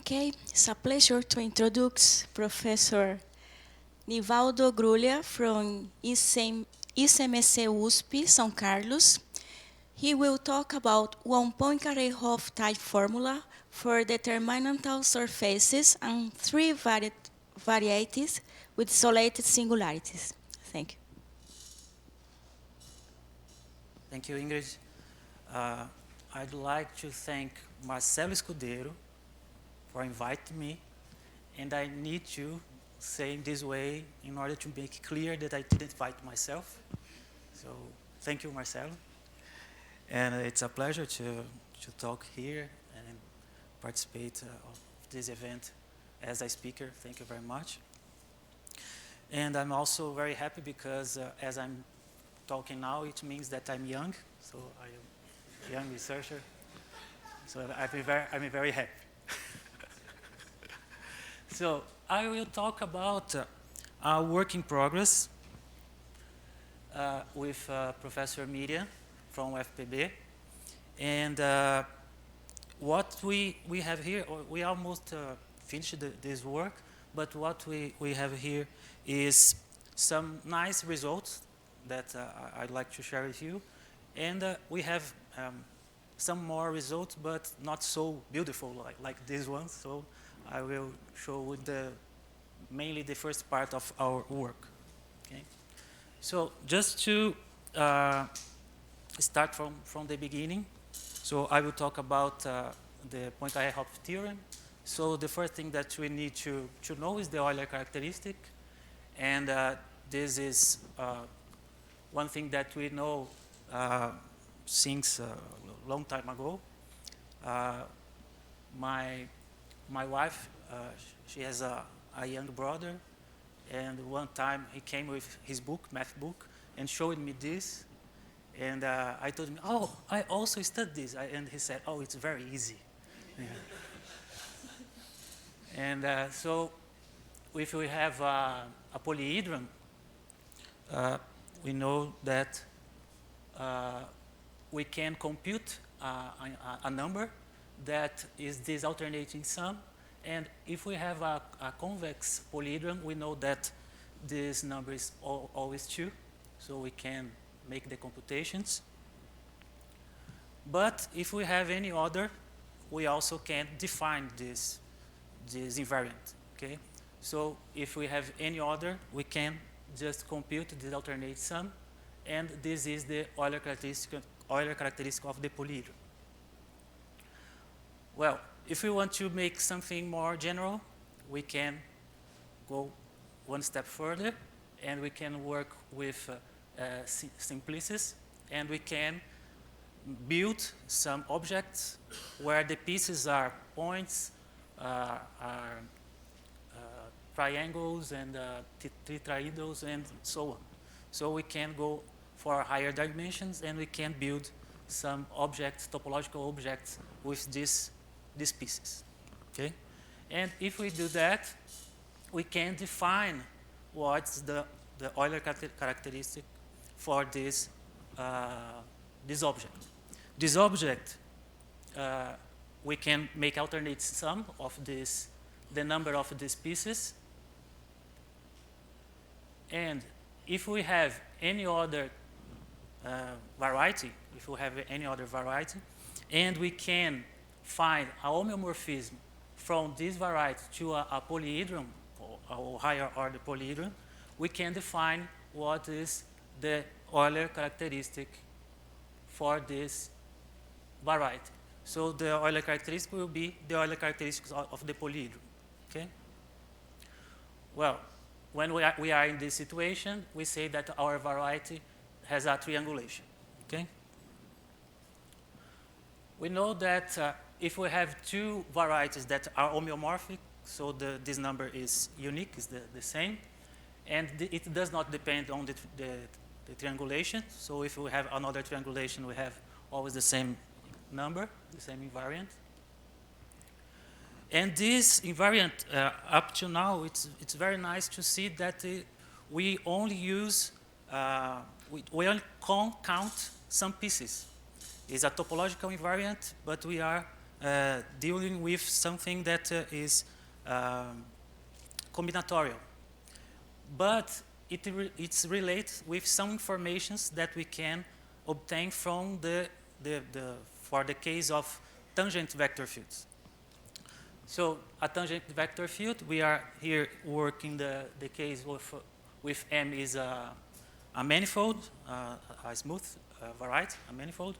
Okay, it's a pleasure to introduce Professor Nivaldo Grulha from ICMC USP, São Carlos. He will talk about one Poincaré-Hopf type formula for determinantal surfaces and three varieties with isolated singularities. Thank you. Thank you, Ingrid. I'd like to thank Marcelo Escudeiro for inviting me, and I need to say in this way in order to make clear that I didn't invite myself. So thank you, Marcelo. And it's a pleasure to talk here and participate of this event as a speaker. Thank you very much. And I'm also very happy because as I'm talking now, it means that I'm young, so I am a young researcher. So I'm very happy. So I will talk about our work in progress with Professor Miriam from FPB. And what we have here, we almost finished this work, but what we have here is some nice results that I'd like to share with you. And we have some more results, but not so beautiful like this one. So I will show with mainly the first part of our work. Okay? So just to start from the beginning, so I will talk about the Poincaré-Hopf theorem. So the first thing that we need to know is the Euler characteristic, and this is one thing that we know since a long time ago. My wife, she has a young brother, and one time he came with his book, math book, and showed me this, and I told him, oh, I also studied this, and he said, oh, it's very easy. Yeah. And so if we have a polyhedron, we know that we can compute a number that is this alternating sum. And if we have a convex polyhedron, we know that this number is always 2. So we can make the computations. But if we have any other, we also can define this invariant. Okay? So if we have any other, we can just compute the alternate sum. And this is the Euler characteristic of the polyhedron. Well, if we want to make something more general, we can go one step further, and we can work with simplices, and we can build some objects where the pieces are points, are triangles, and tetrahedrons, and so on. So we can go for higher dimensions, and we can build some objects, topological objects, with these pieces. Okay? And if we do that, we can define what's the Euler characteristic for this object. This object, we can make alternate sum of the number of these pieces. And if we have any other variety, and we can find a homeomorphism from this variety to a polyhedron, or higher order polyhedron, we can define what is the Euler characteristic for this variety. So the Euler characteristic will be the Euler characteristics of the polyhedron. Okay? Well, when we are in this situation, we say that our variety has a triangulation. Okay? We know that if we have two varieties that are homeomorphic, so this number is unique, is the same, and it does not depend on the triangulation. So if we have another triangulation, we have always the same number, the same invariant. And this invariant, up to now, it's very nice to see that we only use, we only count some pieces. It's a topological invariant, but we are dealing with something that is combinatorial. But it's related with some informations that we can obtain from for the case of tangent vector fields. So a tangent vector field, we are here working the case with M is a manifold, a smooth variety, a manifold.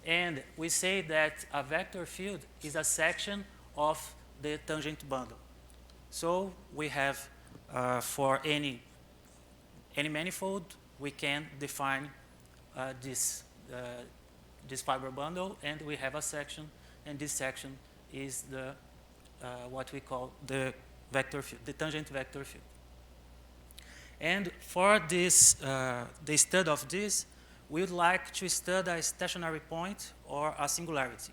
And we say that a vector field is a section of the tangent bundle. So we have, for any manifold, we can define this fiber bundle, and we have a section, and this section is the what we call the vector field, the tangent vector field. And for this, the study of this, we would like to study a stationary point or a singularity.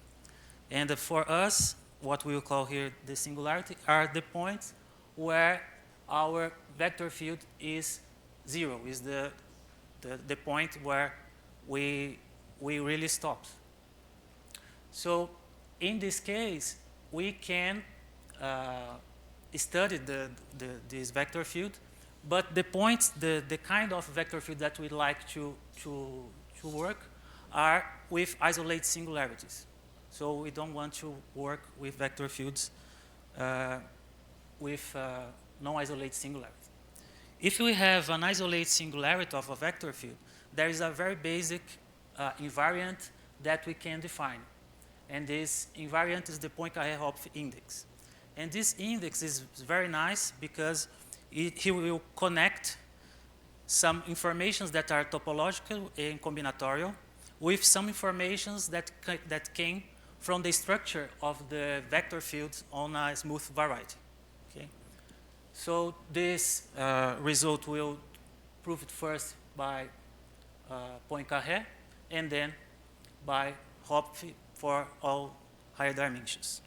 And for us, what we will call here the singularity are the points where our vector field is zero, is the point where we really stop. So in this case, we can study this vector field, but the points, the kind of vector field that we like to work are with isolated singularities. So we don't want to work with vector fields with non-isolated singularities. If we have an isolated singularity of a vector field, there is a very basic invariant that we can define. And this invariant is the Poincaré-Hopf index. And this index is very nice because he will connect some informations that are topological and combinatorial with some informations that came from the structure of the vector fields on a smooth variety. Okay? So this result will prove it first by Poincaré and then by Hopf for all higher dimensions.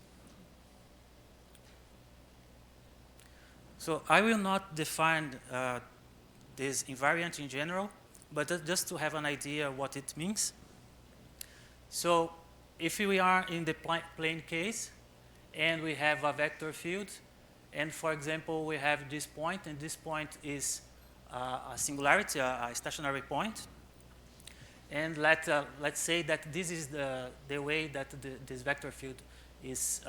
So I will not define this invariant in general, but just to have an idea what it means. So if we are in the plane case and we have a vector field, and for example we have this point, and this point is a singularity, a stationary point, and let's say that this is the way that this vector field is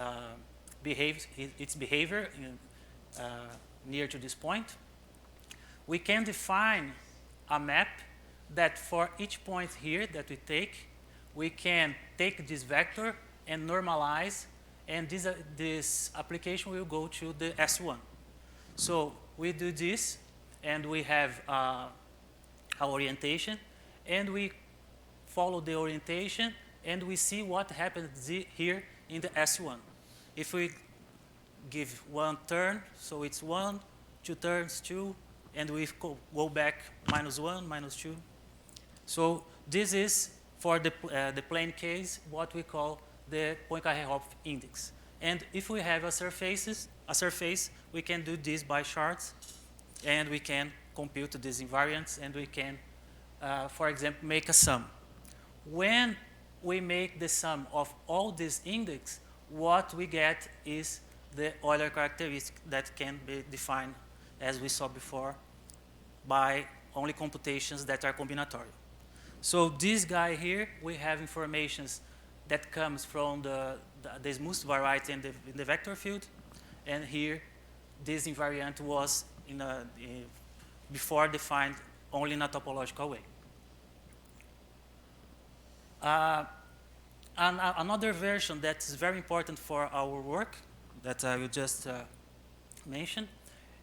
behaves, its behavior near to this point, we can define a map that for each point here that we take, we can take this vector and normalize, and this application will go to the S1. So we do this, and we have our orientation, and we follow the orientation, and we see what happens here in the S1. If we give one turn, so it's 1, 2 turns, 2, and we go back -1, -2. So this is, for the plane case, what we call the Poincaré-Hopf index. And if we have a surface, we can do this by Schwartz, and we can compute these invariants, and we can, for example, make a sum. When we make the sum of all these index, what we get is the Euler characteristic that can be defined, as we saw before, by only computations that are combinatorial. So this guy here, we have informations that comes from the smooth variety in the vector field, and here this invariant was before defined only in a topological way. Another version that is very important for our work that I will just mention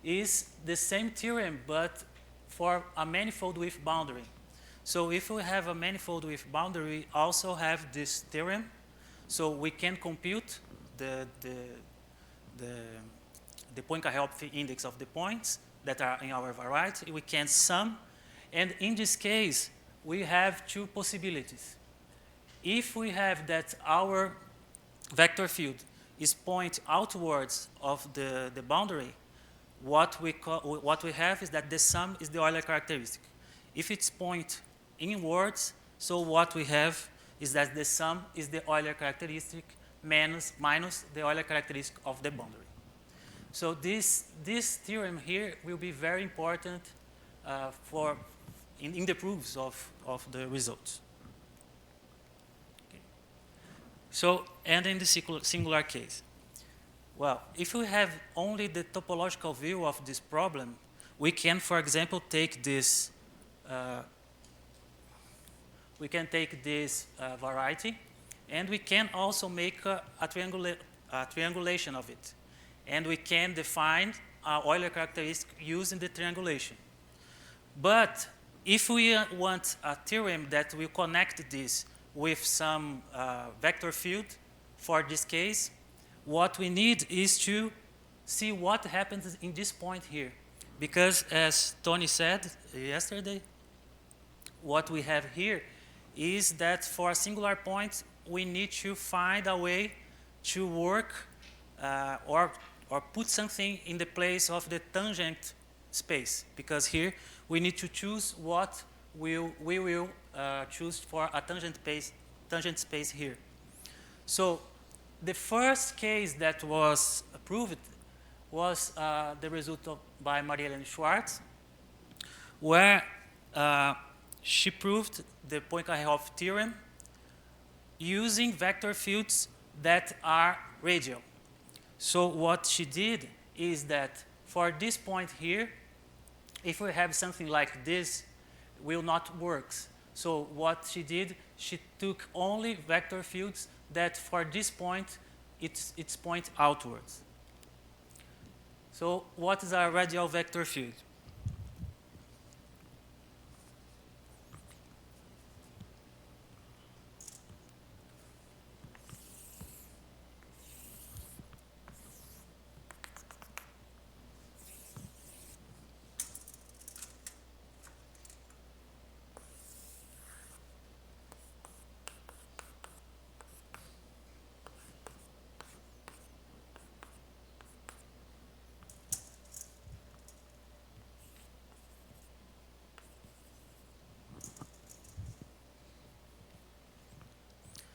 is the same theorem, but for a manifold with boundary. So if we have a manifold with boundary, we also have this theorem. So we can compute the Poincaré-Hopf index of the points that are in our variety. We can sum, and in this case, we have two possibilities. If we have that our vector field is point outwards of the boundary, what we have is that the sum is the Euler characteristic. If it's point inwards, so what we have is that the sum is the Euler characteristic minus the Euler characteristic of the boundary. So this theorem here will be very important in the proofs of the results. Okay. So, and in the singular case. Well, if we have only the topological view of this problem, we can, for example, take this variety, and we can also make a triangulation of it. And we can define our Euler characteristic using the triangulation. But if we want a theorem that will connect this with some vector field for this case, what we need is to see what happens in this point here. Because as Tony said yesterday, what we have here is that for a singular point, we need to find a way to work or put something in the place of the tangent space. Because here we need to choose what we will choose for a tangent space here. So the first case that was proved was the result by Maria Schwartz, where she proved the Poincar-Hopf theorem using vector fields that are radial. So what she did is that for this point here, if we have something like this, will not work. So what she did, she took only vector fields that for this point, it's point outwards. So what is a radial vector field?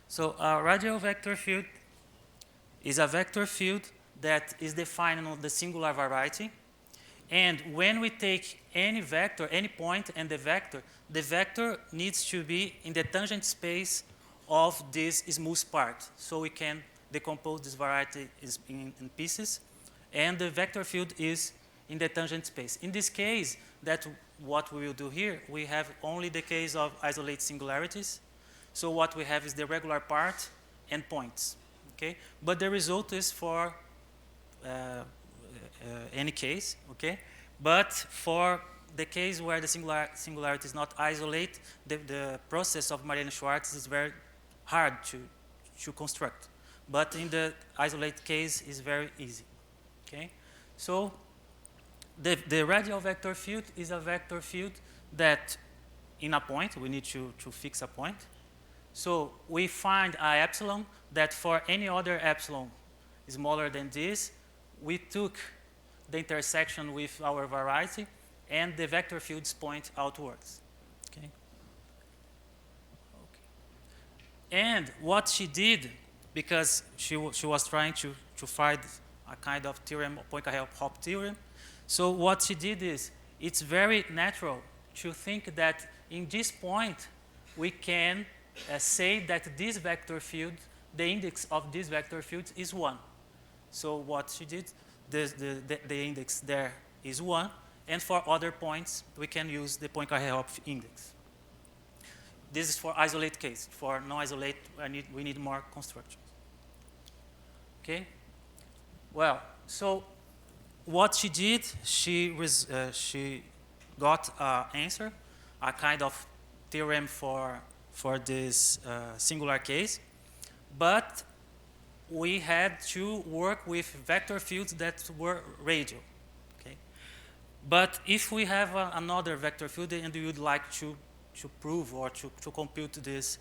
So a radial vector field is a vector field that is defined on the singular variety. And when we take any vector, any point and the vector needs to be in the tangent space of this smooth part. So we can decompose this variety in pieces. And the vector field is in the tangent space. In this case, that's what we will do here. We have only the case of isolated singularities. So what we have is the regular part and points, okay? But the result is for any case, okay? But for the case where the singularity is not isolated, the process of Maria Schwartz is very hard to construct. But in the isolated case, is very easy, okay? So the radial vector field is a vector field that in a point, we need to fix a point. So we find a epsilon that for any other epsilon smaller than this, we took the intersection with our variety, and the vector fields point outwards. Okay. And what she did, because she was trying to find a kind of theorem, Poincar-Hopf theorem, so what she did is, it's very natural to think that in this point, we can say that this vector field, the index of this vector field is 1. So what she did, the index there is 1, and for other points, we can use the Poincar-Hopf index. This is for isolated case. For non-isolated, we need more constructions. Okay? Well, so what she did, she got an answer, a kind of theorem for this singular case, but we had to work with vector fields that were radial. Okay? But if we have another vector field and we would like to prove or to compute this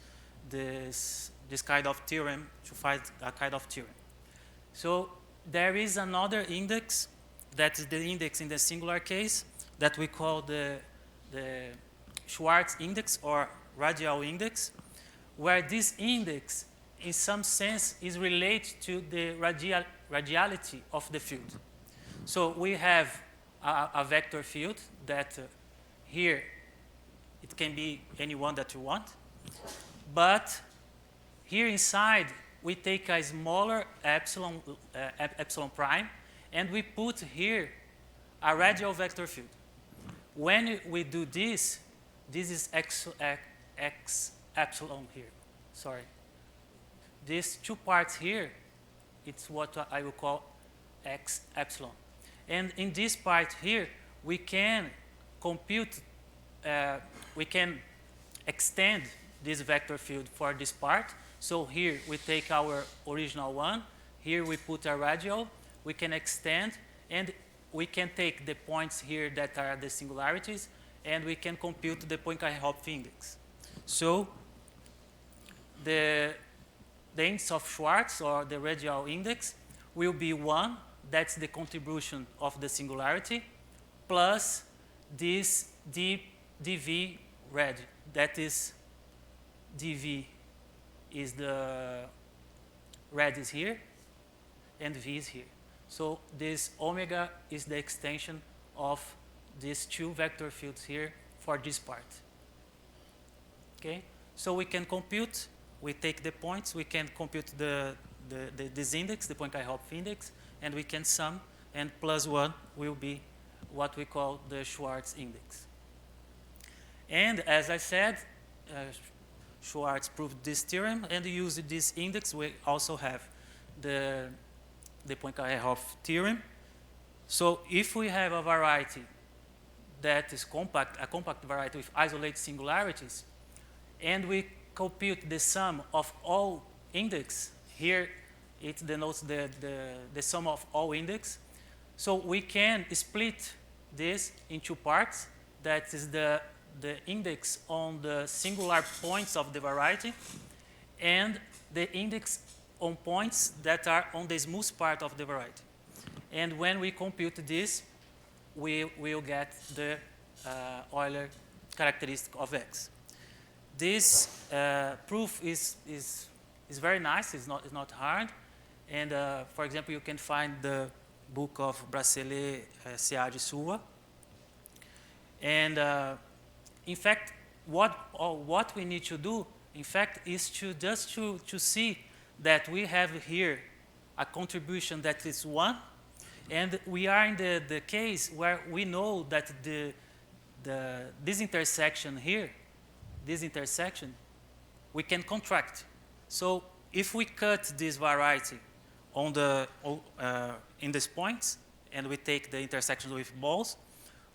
kind of theorem, to find a kind of theorem. So there is another index, that is the index in the singular case, that we call the Schwartz index or radial index, where this index in some sense, is related to the radiality of the field. So we have a vector field that here it can be any one that you want. But here inside, we take a smaller epsilon prime, and we put here a radial vector field. When we do this, this is x epsilon here. Sorry. These two parts here, it's what I will call x epsilon. And in this part here, we can compute, we can extend this vector field for this part. So here we take our original one. Here we put a radial. We can extend, and we can take the points here that are the singularities, and we can compute the Poincar-Hopf index. So the index of Schwartz, or the radial index, will be 1. That's the contribution of the singularity, plus this dv rad. That is dv is the rad is here, and v is here. So this omega is the extension of these two vector fields here for this part. Okay, so we can compute. We take the points. We can compute this index, the Poincar-Hopf index, and we can sum. And plus 1 will be what we call the Schwartz index. And as I said, Schwartz proved this theorem, and using this index, we also have the Poincar-Hopf theorem. So if we have a variety that is compact, a compact variety with isolated singularities, and we compute the sum of all index, here it denotes the sum of all index. So we can split this in two parts. That is the index on the singular points of the variety, and the index on points that are on the smooth part of the variety. And when we compute this, we will get the Euler characteristic of X. This proof is very nice. It's not hard. And for example, you can find the book of Bracelet, Seade Silva. And in fact, what we need to do, in fact, is to see that we have here a contribution that is 1, and we are in the case where we know that this intersection here, this intersection, we can contract. So if we cut this variety on in these points, and we take the intersections with balls,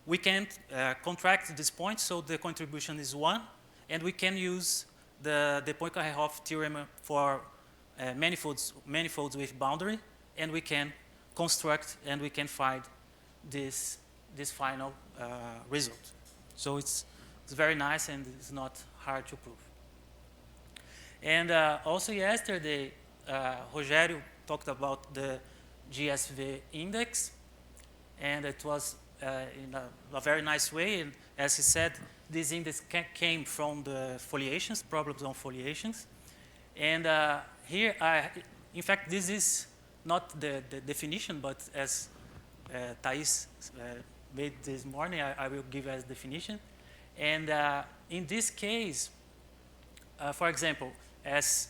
we can contract this point, so the contribution is 1, and we can use the Poincar-Hopf theorem for manifolds with boundary, and we can construct and we can find this final result. So it's very nice, and it's not hard to prove. And also yesterday, Rogério talked about the GSV index, and it was in a very nice way. And as he said, this index came from the foliations, problems on foliations. And here, in fact, this is not the definition, but as Thais made this morning, I will give as definition. And in this case, for example, as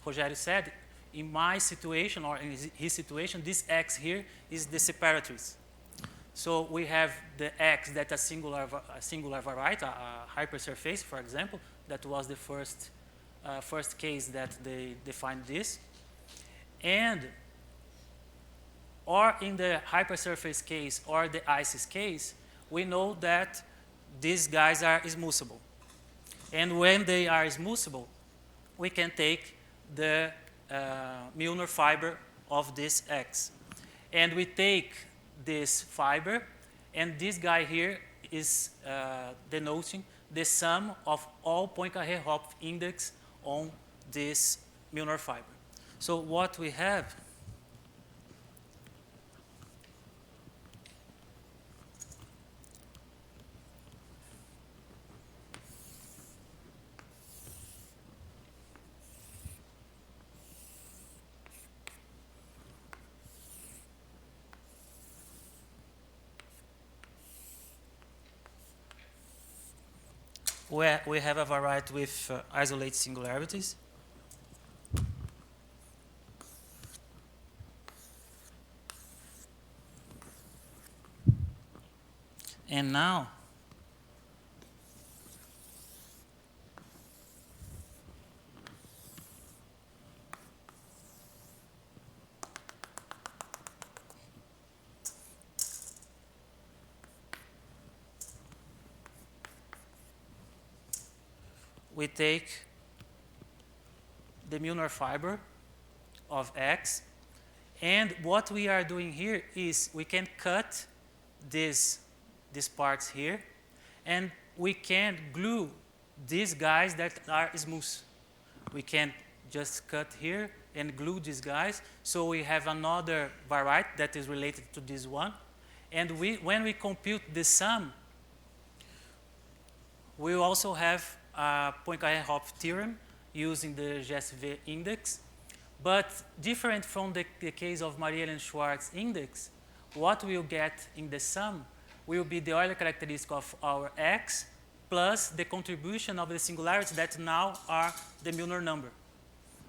Rogério said, in my situation, or in his situation, this X here is the separatrix. So we have the X that a singular variety, a hypersurface, for example. That was the first case that they defined this. And or in the hypersurface case or the ICES case, we know that these guys are smoothable. And when they are smoothable, we can take the Milnor fiber of this X. And we take this fiber, and this guy here is denoting the sum of all Poincar-Hopf index on this Milnor fiber. So what we have we have a variety with isolated singularities. And now, we take the Milnor fiber of X, and what we are doing here is we can cut these parts here, and we can glue these guys that are smooth. We can just cut here and glue these guys, so we have another variety that is related to this one. And when we compute the sum, we also have a Poincaré-Hopf theorem using the GSV-index. But different from the case of Marie-Hélène-Schwartz index, what we'll get in the sum will be the Euler characteristic of our X plus the contribution of the singularities that now are the Milnor number.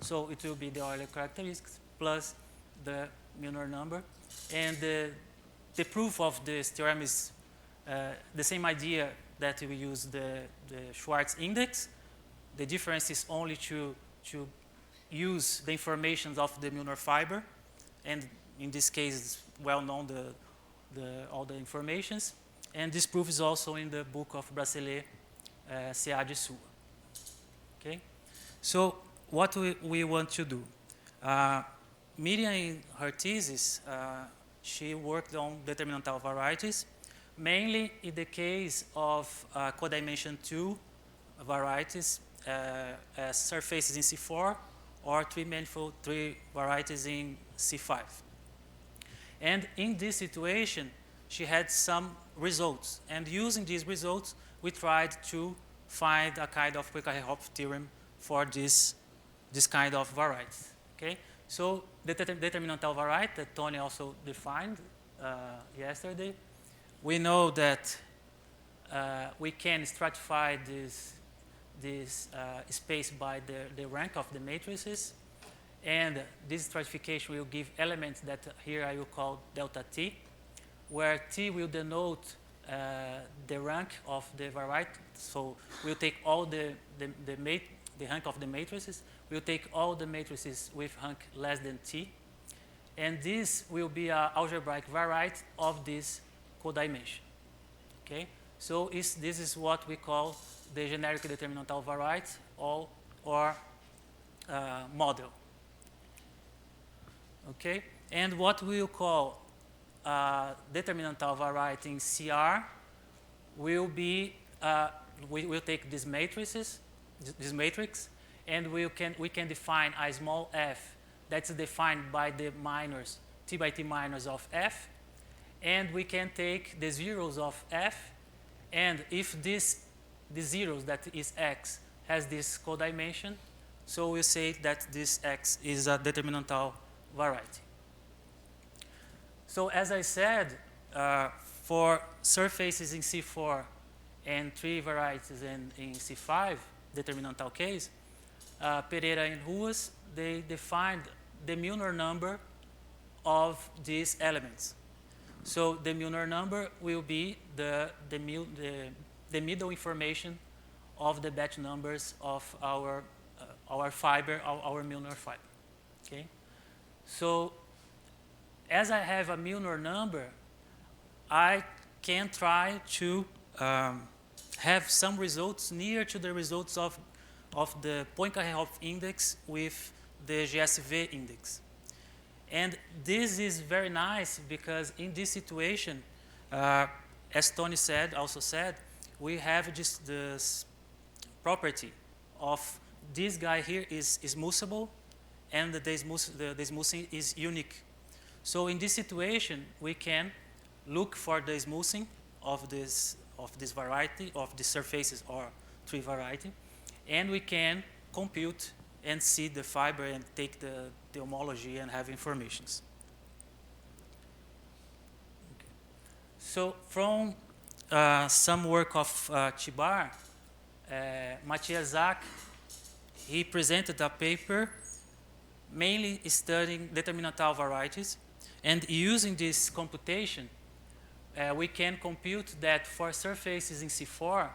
So it will be the Euler characteristics plus the Milnor number. And the proof of this theorem is the same idea that we use the Schwartz index. The difference is only to use the information of the Milnor fiber, and in this case it's well known all the informations. And this proof is also in the book of Bracelet, C.A. de Sua. Okay? So what we want to do. Miriam, in her thesis, she worked on determinantal varieties, mainly in the case of codimension 2 varieties as surfaces in C4 or three varieties in C5. And in this situation, she had some results. And using these results, we tried to find a kind of Poincaré-Hopf theorem for this kind of varieties. Okay? So the determinantal variety that Tony also defined yesterday, we know that we can stratify this space by the rank of the matrices, and this stratification will give elements that here I will call delta T, where T will denote the rank of the variety. So we'll take all the rank of the matrices, we'll take all the matrices with rank less than T, and this will be an algebraic variety of this codimension. Okay? So this is what we call the generic determinantal variety or model. Okay? And what we'll call determinantal variety in CR will be, we will take these matrices, this matrix, and we can define a small f that's defined by the minors, t by t minors of f, and we can take the zeros of f, and if the zeros, that is x, has this codimension, so we'll say that this x is a determinantal variety. So as I said, for surfaces in C4 and three varieties in C5, determinantal case, Pereira and Ruas, they defined the Milnor number of these elements. So the Milnor number will be the middle information of the batch numbers of our fiber, our Milnor fiber. Okay? So as I have a Milnor number, I can try to have some results near to the results of the Poincaré-Hopf index with the GSV index. And this is very nice because in this situation, as Tony also said, we have just this property of this guy here is smoothable, and the smoothing is unique. So in this situation, we can look for the smoothing of this variety, of the surfaces or tree variety, and we can compute and see the fiber and take the homology and have informations. Okay. So from some work of Chibar, Matthias Zach, he presented a paper mainly studying determinantal varieties, and using this computation, we can compute that for surfaces in C4,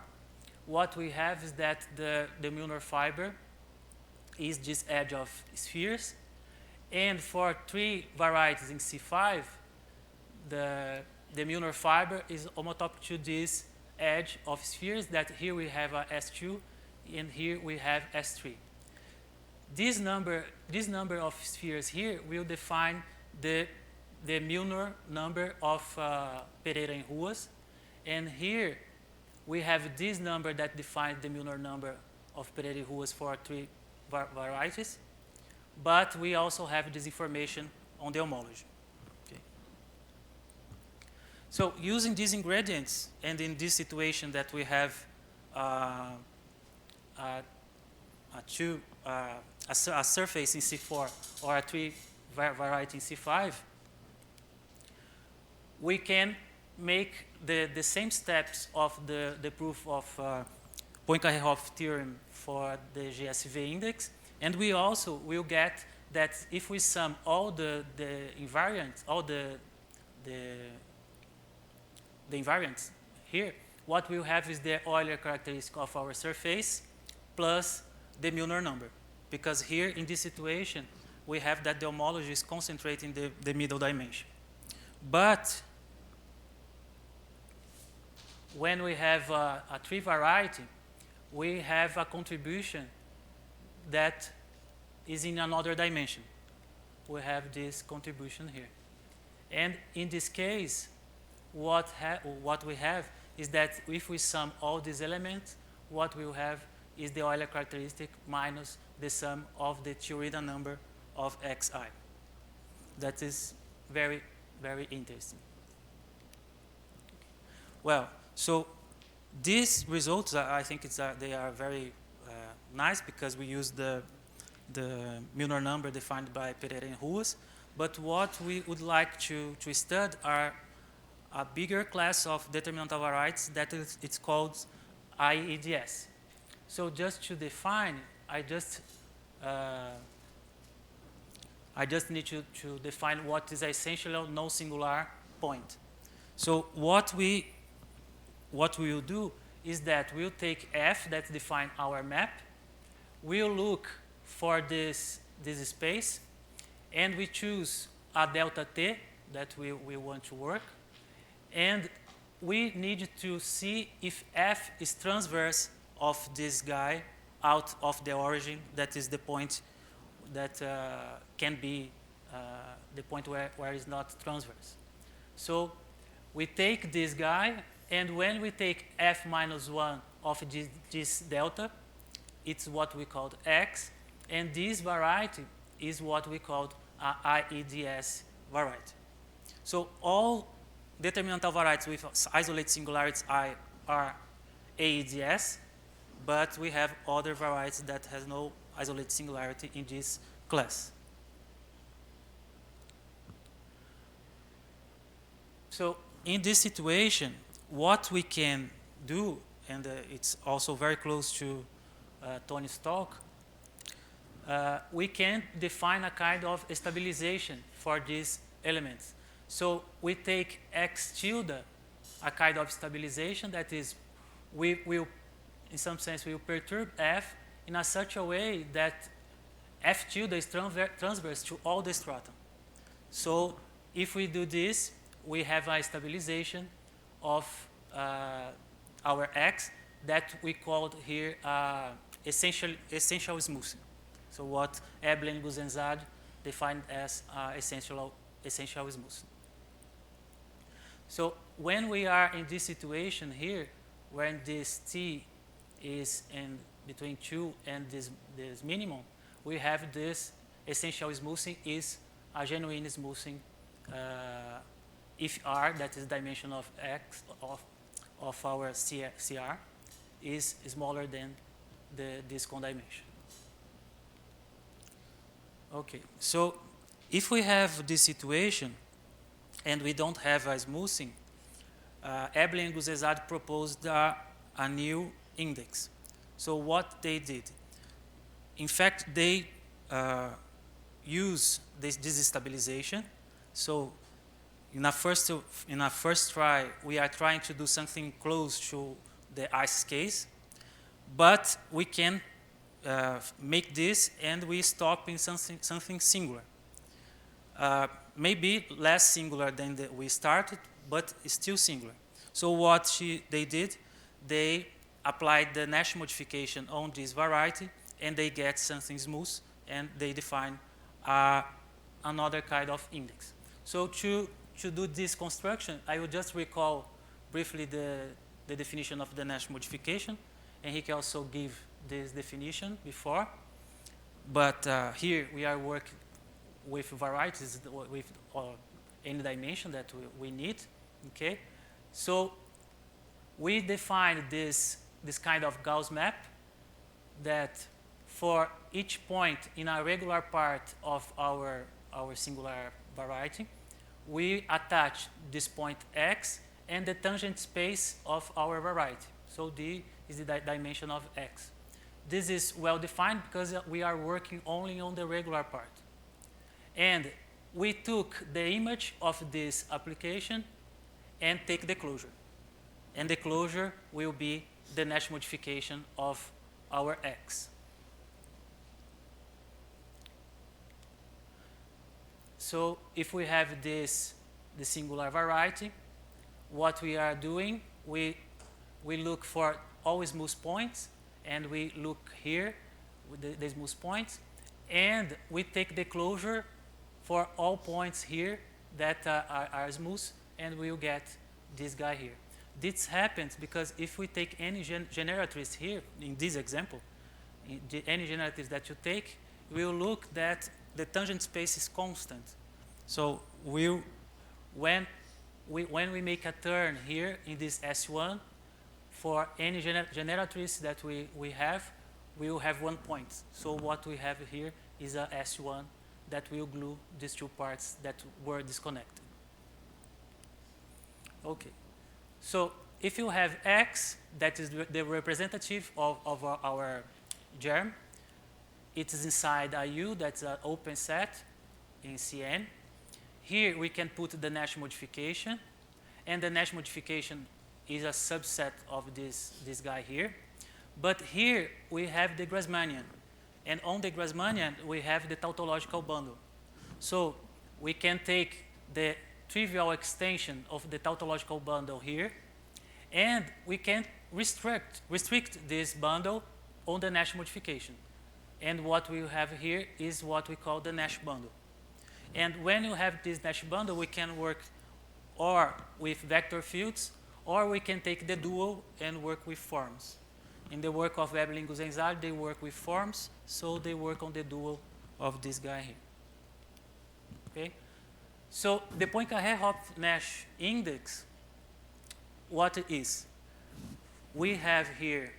what we have is that the Müller fiber is this edge of spheres, and for three varieties in C5, the Müller fiber is homotopic to this edge of spheres that here we have a S2 and here we have S3. This number of spheres here will define the Müller number of Pereira and Ruas, and here we have this number that defines the Müller number of Pereira and Ruas for three varieties, but we also have this information on the homology. Okay. So using these ingredients, and in this situation that we have a surface in C4 or a three variety in C5, we can make the same steps of the proof of Poincar-Hopf theorem for the GSV index, and we also will get that if we sum all the invariants, all the invariants here, what we'll have is the Euler characteristic of our surface plus the Müller number, because here in this situation we have that the homology is concentrating the middle dimension. But when we have a three variety, we have a contribution that is in another dimension. We have this contribution here. And in this case, what we have is that if we sum all these elements, what we'll have is the Euler characteristic minus the sum of the Theorida number of xi. That is very, very interesting. Well, so these results, I think they are very nice because we use the Müller number defined by Pereira and Ruas. But what we would like to study are a bigger class of determinantal varieties that it's called IEDS. So just to define, I just need to define what is essential non-singular point. So what we will do is that we'll take F that define our map, we'll look for this space, and we choose a delta T that we want to work, and we need to see if F is transverse of this guy out of the origin, that is the point that can be the point where it's not transverse. So we take this guy, and when we take F minus 1 of this delta, it's what we call X, and this variety is what we call IEDS variety. So all determinantal varieties with isolated singularities are AEDS, but we have other varieties that has no isolated singularity in this class. So in this situation, what we can do, and it's also very close to Tony's talk, we can define a kind of stabilization for these elements. So we take X tilde, a kind of stabilization that is, we will, in some sense, we will perturb F in a such a way that F tilde is transverse to all the stratum. So if we do this, we have a stabilization of our X that we called here essential smoothing. So what Eblen and Guzenzad defined as essential smoothing. So when we are in this situation here, when this T is in between 2 and this minimum, we have this essential smoothing is a genuine smoothing if R, that is dimension of X of our CR, is smaller than this condimension. Okay, so if we have this situation and we don't have a smoothing, Eblen and Guzenzad proposed a new index. So what they did, in fact, they use this stabilization. So in a first try, we are trying to do something close to the ice case, but we can make this and we stop in something singular. Maybe less singular than we started, but still singular. So what they did, they applied the Nash modification on this variety, and they get something smooth, and they define another kind of index. So to do this construction, I will just recall briefly the definition of the Nash modification, and he can also give this definition before. But here we are working with varieties with any dimension that we need. Okay, so we define this kind of Gauss map that for each point in a regular part of our singular variety, we attach this point x and the tangent space of our variety. So D is the dimension of x. This is well defined because we are working only on the regular part. And we took the image of this application and take the closure. And the closure will be the Nash modification of our x. So if we have the singular variety, what we are doing, we look for all smooth points, and we look here with the smooth points, and we take the closure for all points here that are smooth, and we'll get this guy here. This happens because if we take any generators here, in this example, any generators that you take, we'll look that the tangent space is constant. So when we make a turn here in this S1, for any generatrice that we have, we will have 1 point. So what we have here is a S1 that will glue these two parts that were disconnected. Okay. So if you have X, that is the representative of our germ, it is inside a U, that's an open set in Cn. Here we can put the Nash modification, and the Nash modification is a subset of this guy here. But here we have the Grassmannian, and on the Grassmannian we have the tautological bundle. So we can take the trivial extension of the tautological bundle here, and we can restrict this bundle on the Nash modification. And what we have here is what we call the Nash bundle. And when you have this Nash bundle, we can work or with vector fields, or we can take the dual and work with forms. In the work of Veblen and Gonçalves, they work with forms, so they work on the dual of this guy here. Okay? So the Poincaré-Hopf Nash index, what it is? We have here,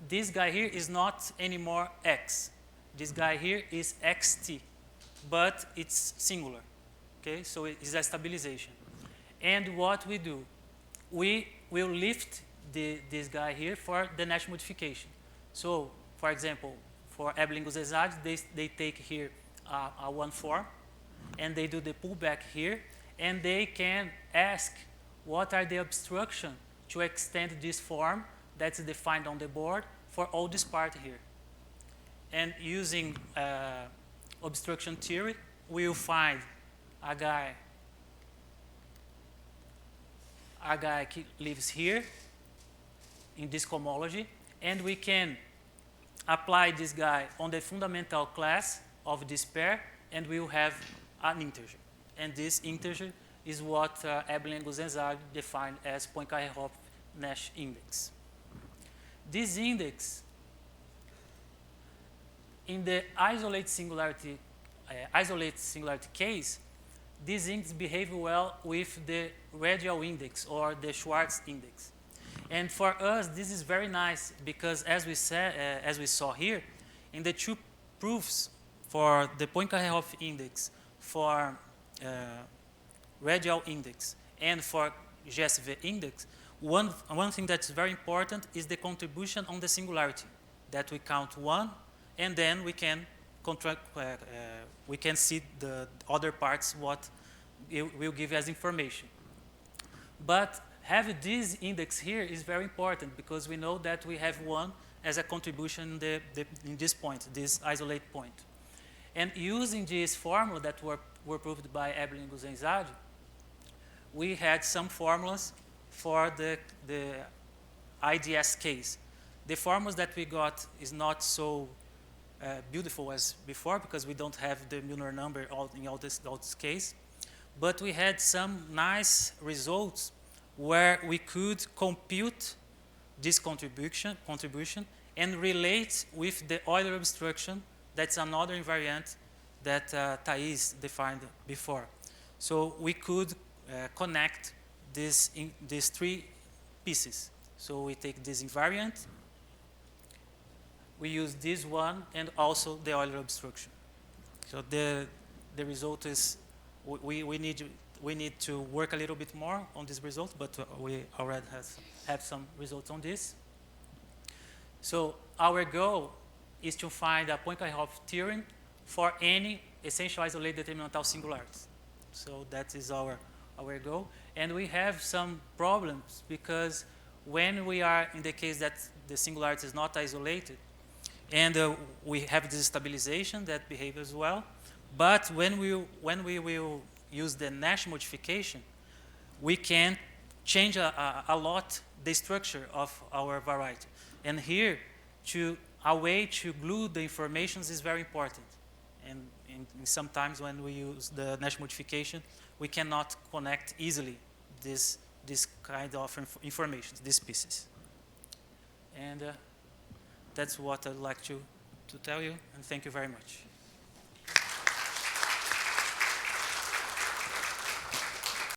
this guy here is not anymore x. This guy here is xt, but it's singular. Okay, so it is a stabilization. And what we do, we will lift this guy here for the Nash modification. So, for example, for Veblen and Gonçalves, they take here a one form, and they do the pullback here, and they can ask what are the obstruction to extend this form that's defined on the board for all this part here. And using obstruction theory, we will find a guy lives here in this cohomology, and we can apply this guy on the fundamental class of this pair, and we will have an integer. And this integer is what Veblen and Gonçalves defined as Poincaré-Hopf Nash index. This index, in the isolated singularity case, this index behaves well with the radial index or the Schwartz index. And for us, this is very nice because, as we saw here, in the two proofs for the Poincaré-Hopf index, for radial index, and for GSV index, one thing that's very important is the contribution on the singularity, that we count one, and then we can we can see the other parts what it will give as information. But having this index here is very important because we know that we have one as a contribution in this point, this isolate point. And using this formula that were proved by Eberle and Gonçalves, we had some formulas for the IDS case. The formulas that we got is not so beautiful as before because we don't have the Müller number in all this case. But we had some nice results where we could compute this contribution and relate with the Euler obstruction. That's another invariant that Thais defined before. So we could connect these three pieces. So we take this invariant, we use this one, and also the Euler obstruction. So the result is we need to work a little bit more on this result, but we already have some results on this. So our goal is to find a Poincar-Hopf theorem for any essential isolated determinantal singularities. So that is our goal. And we have some problems because when we are in the case that the singularity is not isolated, and we have this stabilization that behaves as well, but when we will use the Nash modification, we can change a lot the structure of our variety. And here, a way to glue the informations is very important. And sometimes when we use the Nash modification, we cannot connect easily this kind of information, these pieces. And that's what I'd like to tell you, and thank you very much.